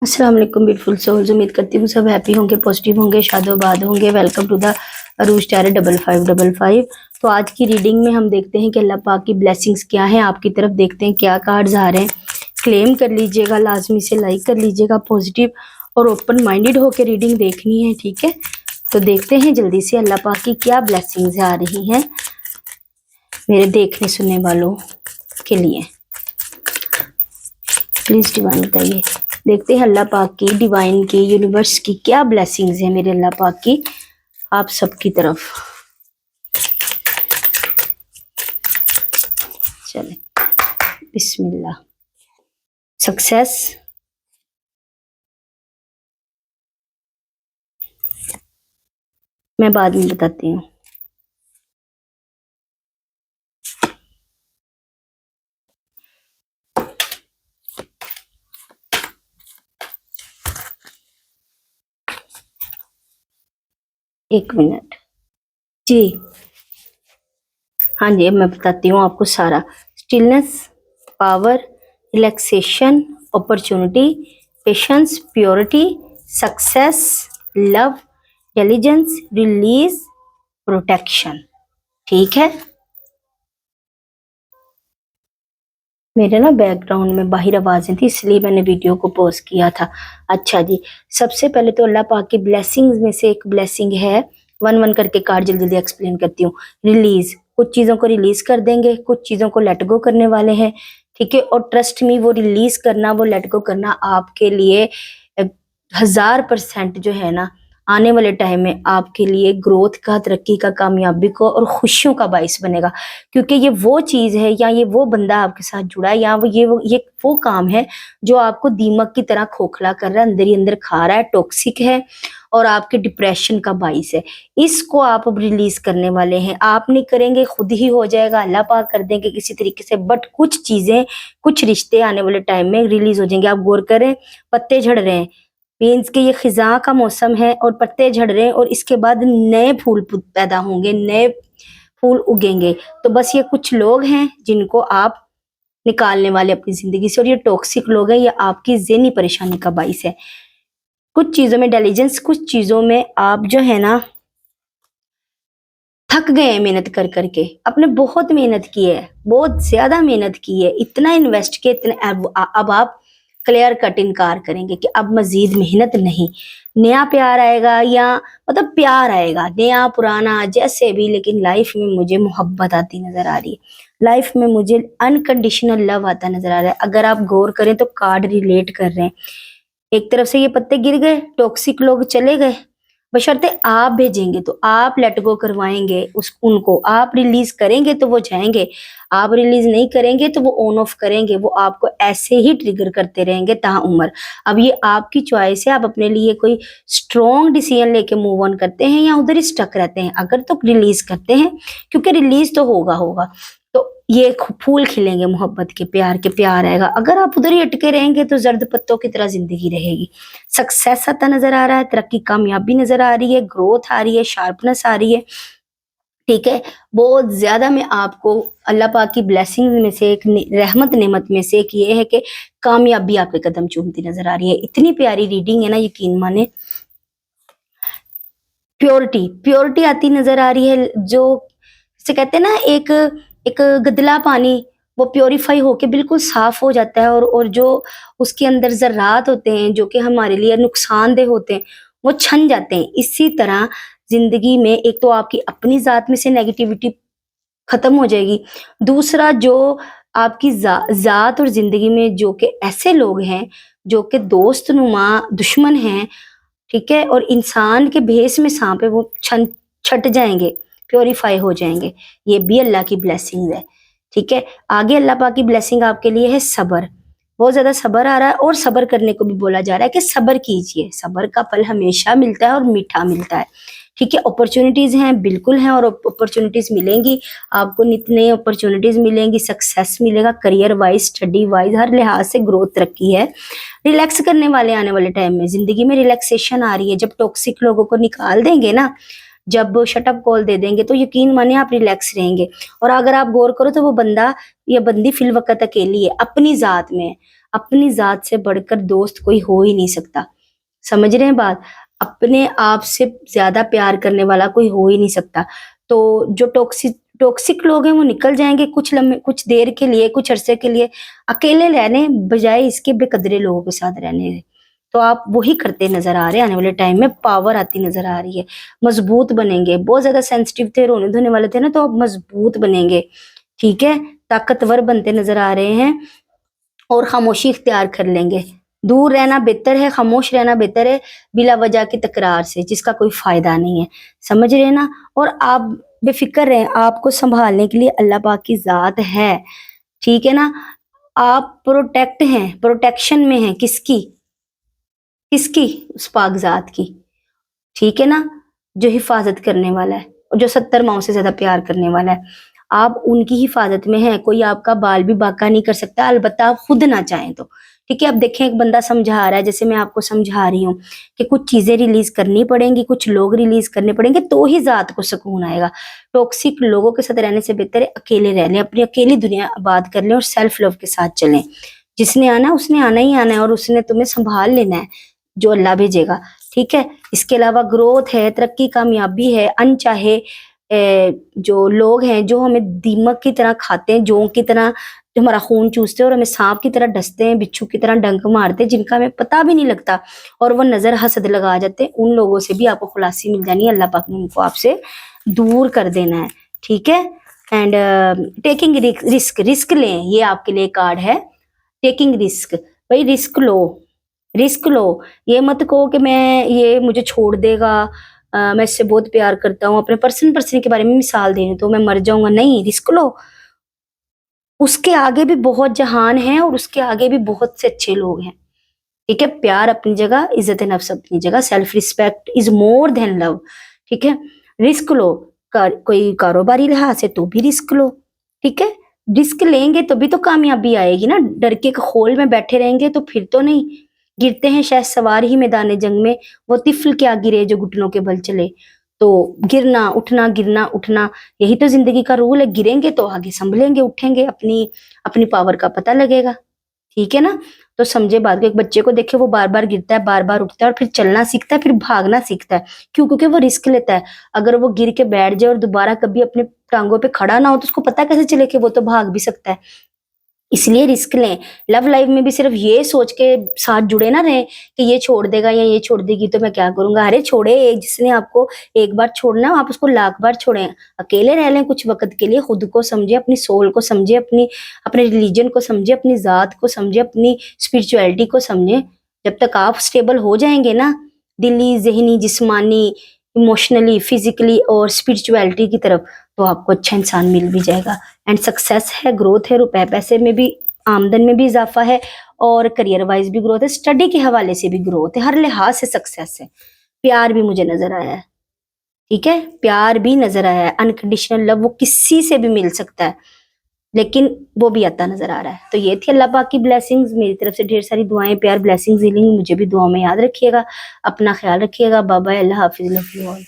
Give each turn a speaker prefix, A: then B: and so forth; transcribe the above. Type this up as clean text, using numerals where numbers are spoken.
A: अस्सलाम वालेकुम beautiful souls. उम्मीद करती हूँ सब हैप्पी होंगे, पॉजिटिव होंगे, शादोबाद होंगे। Welcome to the Arooj tarot 5555। तो आज की रीडिंग में हम देखते हैं कि अल्लाह पाक की ब्लेसिंग्स क्या हैं। आपकी तरफ देखते हैं क्या कार्ड्स आ रहे हैं। क्लेम कर लीजिएगा, लाजमी से लाइक कर लीजिएगा। पॉजिटिव और ओपन माइंडेड होकर रीडिंग देखनी है, ठीक है। तो देखते हैं जल्दी से अल्लाह पाक की क्या ब्लेसिंग्स आ रही हैं मेरे देखने सुनने वालों के लिए। प्लीज डिवाइन बताइए। देखते हैं अल्लाह पाक की, डिवाइन की, यूनिवर्स की क्या ब्लेसिंग्स है मेरे अल्लाह पाक की आप सबकी तरफ। चले बिस्मिल्लाह। सक्सेस, मैं बाद में बताती हूँ। एक मिनट जी। हाँ जी, अब मैं बताती हूँ आपको सारा। Stillness, power, relaxation, opportunity, patience, purity, success, love, intelligence, release, protection. ठीक है। मेरे ना बैकग्राउंड में बाहर आवाजें थी, इसलिए मैंने वीडियो को पॉज किया था। अच्छा जी, सबसे पहले तो अल्लाह पाक की ब्लेसिंग्स में से एक ब्लेसिंग है। वन वन करके कार्ड जल्दी जल्दी एक्सप्लेन करती हूँ। रिलीज, कुछ चीजों को रिलीज कर देंगे, कुछ चीजों को लेट गो करने वाले हैं, ठीक है। और ट्रस्ट मी, वो रिलीज करना, वो लेट गो करना आपके लिए 1000% जो है ना, आने वाले टाइम में आपके लिए ग्रोथ का, तरक्की का, कामयाबी को और खुशियों का बाइस बनेगा। क्योंकि ये वो चीज है या ये वो बंदा आपके साथ जुड़ा है या ये वो काम है जो आपको दीमक की तरह खोखला कर रहा है, अंदर ही अंदर खा रहा है, टॉक्सिक है और आपके डिप्रेशन का बाइस है। इसको आप अब रिलीज करने वाले हैं। आप नहीं करेंगे, खुद ही हो जाएगा, अल्लाह पाक कर देंगे किसी तरीके से। बट कुछ चीजें, कुछ रिश्ते आने वाले टाइम में रिलीज हो जाएंगे। आप गौर करें, पत्ते झड़ रहे हैं, मीन्स के ये खिजा का मौसम है और पत्ते झड़ रहे हैं और इसके बाद नए फूल पैदा होंगे, नए फूल उगेंगे। तो बस ये कुछ लोग हैं जिनको आप निकालने वाले अपनी जिंदगी से, और ये टॉक्सिक लोग हैं, ये आपकी ज़हनी परेशानी का बाइस है। कुछ चीजों में डिलीजेंस, कुछ चीजों में आप जो है ना थक गए हैं मेहनत कर करके। आपने बहुत मेहनत की है, बहुत ज्यादा मेहनत की है, इतना इन्वेस्ट किया, इतने अब आप क्लियर कट इनकार करेंगे कि अब मजीद मेहनत नहीं। नया प्यार आएगा या मतलब प्यार आएगा, नया पुराना जैसे भी, लेकिन लाइफ में मुझे मोहब्बत आती नजर आ रही है। लाइफ में मुझे अनकंडीशनल लव आता नजर आ रहा है। अगर आप गौर करें तो कार्ड रिलेट कर रहे हैं। एक तरफ से ये पत्ते गिर गए, टॉक्सिक लोग चले गए, बशर्ते आप भेजेंगे तो आप लेट गो करवाएंगे उनको, आप रिलीज करेंगे तो वो जाएंगे, आप रिलीज नहीं करेंगे तो वो ऑन ऑफ करेंगे, वो आपको ऐसे ही ट्रिगर करते रहेंगे ताउम्र। अब ये आपकी चॉइस है, आप अपने लिए कोई स्ट्रॉन्ग डिसीजन लेके मूव ऑन करते हैं या उधर ही स्टक रहते हैं। अगर तो रिलीज करते हैं, क्योंकि रिलीज तो होगा होगा, तो ये फूल खिलेंगे मोहब्बत के, प्यार के, प्यार आएगा। अगर आप उधर ही अटके रहेंगे तो जर्द पत्तों की तरह जिंदगी रहेगी। सक्सेस आता नजर आ रहा है, तरक्की, कामयाबी नजर आ रही है, ग्रोथ आ रही है, शार्पनेस आ रही है, ठीक है। बहुत ज्यादा मैं आपको अल्लाह पाक की ब्लेसिंग में से एक, रहमत नेमत में से एक ये है कि कामयाबी आपके कदम चूमती नजर आ रही है। इतनी प्यारी रीडिंग है ना, यकीन माने। प्योरिटी, प्योरिटी आती नजर आ रही है। जो से कहते हैं ना, एक एक गदला पानी, वो प्योरीफाई होके बिल्कुल साफ हो जाता है, और जो उसके अंदर जर्रात होते हैं जो कि हमारे लिए नुकसानदेह होते हैं, वो छन जाते हैं। इसी तरह जिंदगी में एक तो आपकी अपनी जात में से नेगेटिविटी खत्म हो जाएगी। दूसरा, जो आपकी जात और जिंदगी में जो कि ऐसे लोग हैं जो कि दोस्त नुमा दुश्मन हैं, ठीक है, और इंसान के भेस में सांप है, वो छट जाएंगे, प्योरीफाई हो जाएंगे। ये भी अल्लाह की ब्लेसिंग है, ठीक है। आगे अल्लाह पाक की ब्लेसिंग आपके लिए है सबर। बहुत ज्यादा सबर आ रहा है और सबर करने को भी बोला जा रहा है कि सबर कीजिए, सबर का फल हमेशा मिलता है और मीठा मिलता है, ठीक है। अपॉर्चुनिटीज हैं, बिल्कुल हैं, और अपॉर्चुनिटीज मिलेंगी आपको, नित नई अपॉर्चुनिटीज मिलेंगी, सक्सेस मिलेगा, करियर वाइज, स्टडी वाइज, हर लिहाज से ग्रोथ, तरक्की है। रिलैक्स करने वाले आने वाले टाइम में जिंदगी में रिलैक्सेशन आ रही है। जब टॉक्सिक लोगों को निकाल देंगे ना, जब शटअप कॉल दे देंगे, तो यकीन माने आप रिलैक्स रहेंगे। और अगर आप गौर करो तो वो बंदा या बंदी फिल वक्त अकेली है, अपनी जात में है, अपनी जात से बढ़कर दोस्त कोई हो ही नहीं सकता। समझ रहे हैं बात? अपने आप से ज्यादा प्यार करने वाला कोई हो ही नहीं सकता। तो जो टॉक्सिक लोग हैं वो निकल जाएंगे कुछ देर के लिए, कुछ अरसे के लिए, अकेले रहने बजाय इसके बेकदरे लोगों के साथ रहने। तो आप वही करते नजर आ रहे हैं। आने वाले टाइम में पावर आती नजर आ रही है, मजबूत बनेंगे। बहुत ज्यादा सेंसिटिव थे, रोने धोने वाले थे ना, तो आप मजबूत बनेंगे, ठीक है, ताकतवर बनते नजर आ रहे हैं और खामोशी इख्तियार कर लेंगे। दूर रहना बेहतर है, खामोश रहना बेहतर है बिला वजह की तकरार से, जिसका कोई फायदा नहीं है। समझ रहे हैं ना? और आप बेफिक्र रहें, आपको संभालने के लिए अल्लाह पाक की जात है, ठीक है ना? आप प्रोटेक्ट हैं, प्रोटेक्शन में हैं। किसकी? किसकी? उस पाक जात की, ठीक है ना, जो हिफाजत करने वाला है और जो 70 माओ से ज्यादा प्यार करने वाला है। आप उनकी हिफाजत में हैं, कोई आपका बाल भी बाका नहीं कर सकता, अलबत्ता आप खुद ना चाहें तो, ठीक है। अब देखें, एक बंदा समझा रहा है, जैसे मैं आपको समझा रही हूँ कि कुछ चीजें रिलीज करनी पड़ेंगी, कुछ लोग रिलीज करने पड़ेंगे, तो ही जात को सुकून आएगा। टॉक्सिक लोगों के साथ रहने से बेहतर है अकेले रह लें, अपनी अकेली दुनिया आबाद कर लें और सेल्फ लव के साथ चलें। जिसने आना उसने आना ही आना है और उसने तुम्हें संभाल लेना है, जो अल्लाह भेजेगा, ठीक है। इसके अलावा ग्रोथ है, तरक्की, कामयाबी है। अनचाहे जो लोग हैं जो हमें दीमक की तरह खाते हैं, जोंक की तरह जो हमारा खून चूसते हैं और हमें सांप की तरह डसते हैं, बिच्छू की तरह डंक मारते हैं, जिनका हमें पता भी नहीं लगता और वो नजर हसद लगा जाते हैं, उन लोगों से भी आपको खुलासी मिल जानी है। अल्लाह पाक ने उनको आपसे दूर कर देना है, ठीक है। एंड टेकिंग रिस्क लें, ये आपके लिए कार्ड है। टेकिंग रिस्क, भाई रिस्क लो, रिस्क लो। ये मत कहो कि मैं, ये मुझे छोड़ देगा, मैं इससे बहुत प्यार करता हूँ, अपने पर्सन के बारे में मिसाल दे रही हूँ तो मैं मर जाऊंगा। नहीं, रिस्क लो। उसके आगे भी बहुत जहान है और उसके आगे भी बहुत से अच्छे लोग हैं, ठीक है। प्यार अपनी जगह, इज्जत नफ्स अपनी जगह, self respect is more than love, ठीक है। रिस्क लो, कोई कारोबारी लिहाज से तो भी रिस्क लो, ठीक है। रिस्क लेंगे तभी तो कामयाबी आएगी ना। डर के खोल में बैठे रहेंगे तो फिर तो नहीं। गिरते हैं शायद सवार ही मैदान जंग में, वो तिफल क्या गिरे जो घुटनों के बल चले। तो गिरना उठना, गिरना उठना, यही तो जिंदगी का रूल है। गिरेंगे तो आगे संभलेंगे, उठेंगे, अपनी अपनी पावर का पता लगेगा, ठीक है ना। तो समझे बात को। एक बच्चे को देखे, वो बार बार गिरता है, बार बार उठता है और फिर चलना सीखता है, फिर भागना सीखता है। क्यों? क्योंकि वो रिस्क लेता है। अगर वो गिर के बैठ जाए और दोबारा कभी अपने टांगों पे खड़ा ना हो तो उसको पता कैसे चले कि वो तो भाग भी सकता है। इसलिए रिस्क लें। लव लाइफ में भी सिर्फ ये सोच के साथ जुड़े ना रहे कि ये छोड़ देगा या ये छोड़ देगी तो मैं क्या करूंगा। अरे छोड़े, एक जिसने आपको एक बार छोड़ना आप उसको लाख बार छोड़े। अकेले रह लें कुछ वक्त के लिए, खुद को समझे, अपनी सोल को समझे, अपने रिलीजन को समझे, अपनी जात को समझे, अपनी स्पिरिचुअलिटी को समझे। जब तक आप स्टेबल हो जाएंगे ना, दिली, जहनी, जिस्मानी, इमोशनली, फिजिकली और स्पिरिचुअलिटी की तरफ, तो आपको अच्छा इंसान मिल भी जाएगा। एंड सक्सेस है, ग्रोथ है, रुपए पैसे में भी, आमदन में भी इजाफा है और करियर वाइज भी ग्रोथ है, स्टडी के हवाले से भी ग्रोथ है, हर लिहाज से सक्सेस है। प्यार भी मुझे नजर आया है, ठीक है, प्यार भी नजर आया है। अनकंडीशनल लव वो किसी से भी मिल सकता है, लेकिन वो भी आता नजर आ रहा है। तो ये थी अल्लाह पाक की ब्लेसिंग्स, मेरी तरफ से ढेर सारी दुआएं, प्यार, ब्लेसिंग्स, हीलिंग। मुझे भी दुआओं में याद रखिएगा, अपना ख्याल रखिएगा। बाय बाय, अल्लाह हाफिज, लव यू ऑल।